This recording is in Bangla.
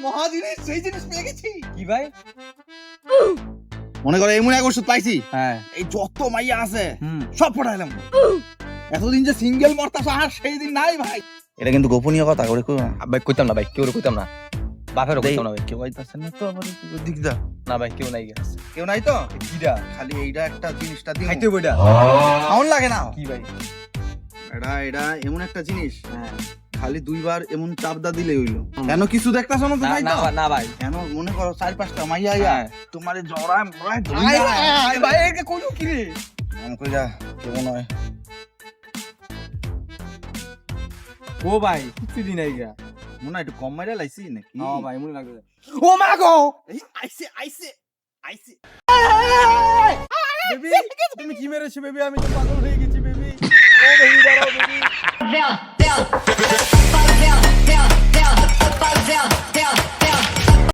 মহা জিনিস, সেই জিনিস পেয়ে গেছি। কি ভাই? মনে করো এমন এক ওষুধ পাইছি, হ্যাঁ এই যত মাইয়া আছে হুম সব পড়াইলাম। এতদিন যে সিঙ্গেল মরতাছ আর সেই দিন নাই ভাই। এটা কিন্তু গোপনীয় কথা করে কই ভাই কইতাম না ভাই, কেউ কইতাম না, বাপেরও কইতাম না ভাই। কেউ আইতাছে না তো আবার দিকদা। না ভাই কেউ নাই গেছে। কেউ নাই তো, কিডা? খালি এইটা একটা জিনিসটা দিই খাইতে বইটা খাওন লাগে না। কি ভাই? এটা এমন একটা জিনিস, হ্যাঁ খালি দুইবার এমন চাপদা দিলে হইলো। কেন কিছু দেখতাছ না তো ভাই? না তো না ভাই। কেন মনে করো 4-5টা মাইয়া হ্যাঁ। তোমারে জড়ায় মরায় আয় ভাই একে কইলো কি রে? কইরা কেমন হয়। ও ভাই কিছু দিন আইগা। মনে হয় একটু কম মাইরা লাইছি নাকি? ও ভাই মনে লাগবে। ও মা গো, এই আইছে আইছে আইছে। বেবি তুমি কি মেরেছো বেবি? আমি তো পাগল হয়ে গেছি বেবি। ও বেবি দাঁড়াও baby. Bell, bell, bell, bell.